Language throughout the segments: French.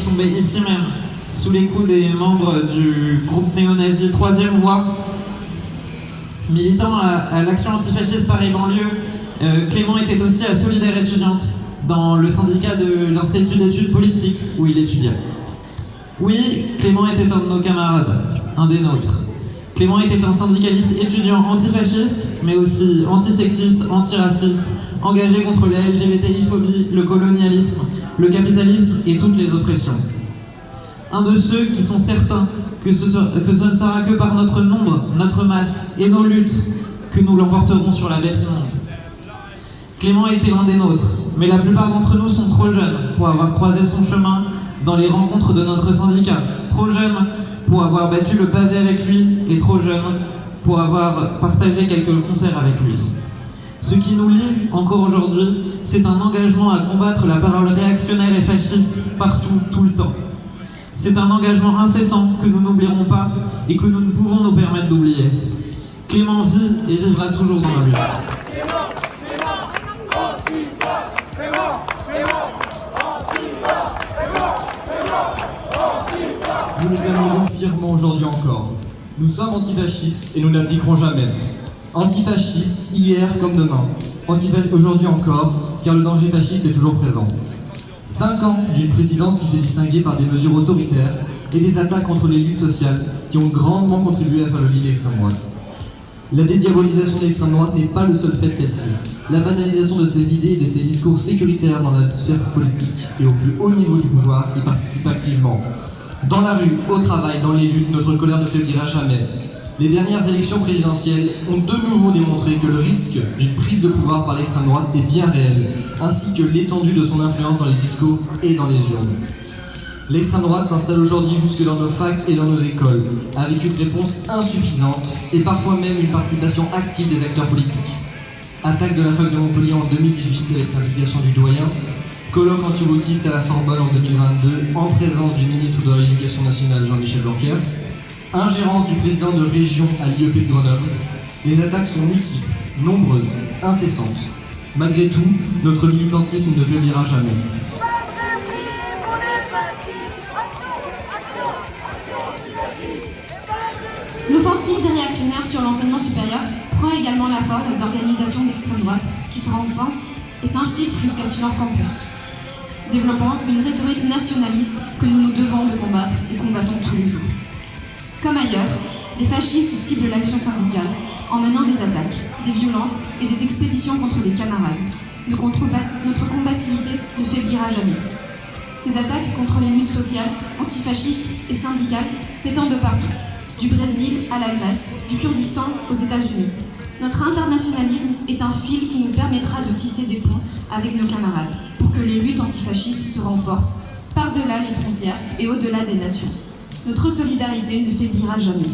tombé ici même, sous les coups des membres du groupe néo-nazi Troisième Voie. Militant à l'Action antifasciste Paris-Banlieue, Clément était aussi à Solidaire étudiante, dans le syndicat de l'Institut d'études politiques où il étudiait. Oui, Clément était un de nos camarades, un des nôtres. Clément était un syndicaliste étudiant antifasciste, mais aussi antisexiste, antiraciste, engagé contre la LGBTI-phobie, le colonialisme, le capitalisme et toutes les oppressions. Un de ceux qui sont certains que ce ne sera que par notre nombre, notre masse et nos luttes que nous l'emporterons sur la bête immonde. Clément était l'un des nôtres, mais la plupart d'entre nous sont trop jeunes pour avoir croisé son chemin dans les rencontres de notre syndicat, trop jeunes pour avoir battu le pavé avec lui et trop jeunes pour avoir partagé quelques concerts avec lui. Ce qui nous lie encore aujourd'hui, c'est un engagement à combattre la parole réactionnaire et fasciste partout, tout le temps. C'est un engagement incessant que nous n'oublierons pas et que nous ne pouvons nous permettre d'oublier. Clément vit et vivra toujours dans la lutte. Nous nous défendons fièrement aujourd'hui encore. Nous sommes antifascistes et nous n'abdiquerons jamais. Antifascistes hier comme demain. Antifascistes aujourd'hui encore, car le danger fasciste est toujours présent. 5 ans d'une présidence qui s'est distinguée par des mesures autoritaires et des attaques contre les luttes sociales qui ont grandement contribué à faire le lit de l'extrême droite. La dédiabolisation de l'extrême droite n'est pas le seul fait de celle-ci. La banalisation de ses idées et de ses discours sécuritaires dans la sphère politique et au plus haut niveau du pouvoir y participe activement. Dans la rue, au travail, dans les luttes, notre colère ne faiblira jamais. Les dernières élections présidentielles ont de nouveau démontré que le risque d'une prise de pouvoir par l'extrême droite est bien réel, ainsi que l'étendue de son influence dans les discours et dans les urnes. L'extrême droite s'installe aujourd'hui jusque dans nos facs et dans nos écoles, avec une réponse insuffisante et parfois même une participation active des acteurs politiques. Attaque de la fac de Montpellier en 2018 avec l'implication du doyen, colloque anti-wokiste à la Sorbonne en 2022 en présence du ministre de l'Éducation nationale Jean-Michel Blanquer, ingérence du président de région à l'IEP de Grenoble. Les attaques sont multiples, nombreuses, incessantes. Malgré tout, notre militantisme ne faiblira jamais. L'offensive des réactionnaires sur l'enseignement supérieur prend également la forme d'organisations d'extrême droite qui se renforcent et s'infiltrent jusqu'à sur leur campus, développant une rhétorique nationaliste que nous nous devons de combattre et combattons tous les jours. Comme ailleurs, les fascistes ciblent l'action syndicale en menant des attaques, des violences et des expéditions contre les camarades. Notre combativité ne faiblira jamais. Ces attaques contre les luttes sociales, antifascistes et syndicales s'étendent de partout, du Brésil à la Grèce, du Kurdistan aux États-Unis. Notre internationalisme est un fil qui nous permettra de tisser des ponts avec nos camarades pour que les luttes antifascistes se renforcent par-delà les frontières et au-delà des nations. Notre solidarité ne faiblira jamais.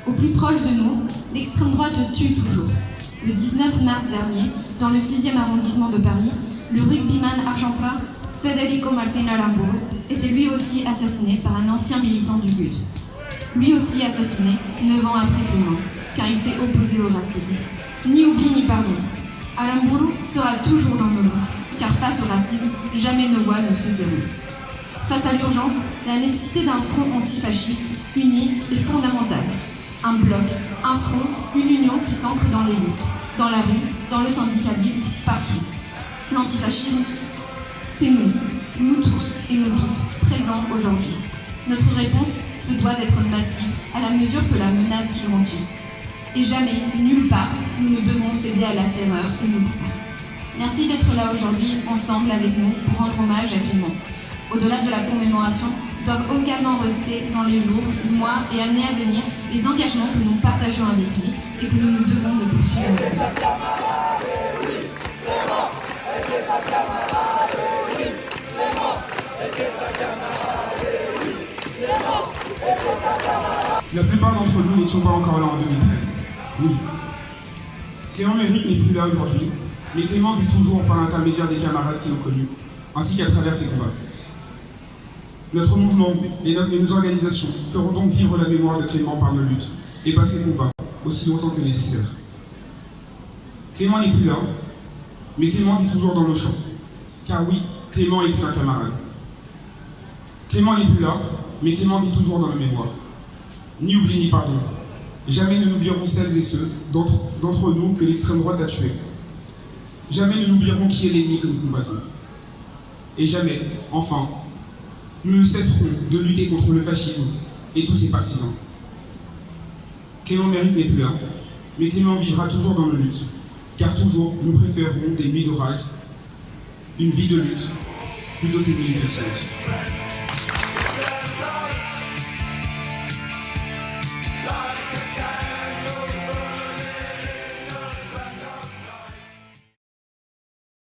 Au plus proche de nous, l'extrême droite tue toujours. Le 19 mars dernier, dans le 6e arrondissement de Paris, le rugbyman argentin Federico Martín Aramburu était lui aussi assassiné par un ancien militant du GUD. Lui aussi assassiné 9 ans après Clément, car il s'est opposé au racisme. Ni oubli ni pardon. Aramburu sera toujours dans nos luttes, car face au racisme, jamais nos voix ne se tairont. Face à l'urgence, la nécessité d'un front antifasciste uni est fondamentale. Un bloc, un front, une union qui s'ancre dans les luttes, dans la rue, dans le syndicalisme, partout. L'antifascisme, c'est nous tous et nous toutes, présents aujourd'hui. Notre réponse se doit d'être massive, à la mesure que la menace qui l'entoure. Et jamais, nulle part, nous ne devons céder à la terreur et nous courir. Merci d'être là aujourd'hui, ensemble avec nous, pour rendre hommage à Clément. Au-delà de la commémoration, doivent également rester dans les jours, mois et années à venir les engagements que nous partageons avec lui et que nous nous devons de poursuivre ensemble. La plupart d'entre nous n'étions pas encore là en 2013. Oui. Clément Méric n'est plus là aujourd'hui, mais Clément vit toujours par l'intermédiaire des camarades qui l'ont connu, ainsi qu'à travers ses combats. Notre mouvement et nos organisations feront donc vivre la mémoire de Clément par nos luttes et par ses combats aussi longtemps que nécessaire. Clément n'est plus là, mais Clément vit toujours dans nos champs. Car oui, Clément est un camarade. Clément n'est plus là, mais Clément vit toujours dans la mémoire. Ni oubli ni pardon. Jamais nous n'oublierons celles et ceux d'entre nous que l'extrême droite a tués. Jamais nous n'oublierons qui est l'ennemi que nous combattons. Et jamais, enfin, nous ne cesserons de lutter contre le fascisme et tous ses partisans. Clément Méric n'est plus là, mais Clément vivra toujours dans nos luttes, car toujours nous préférerons des nuits d'orage, une vie de lutte, plutôt qu'une nuit de silence.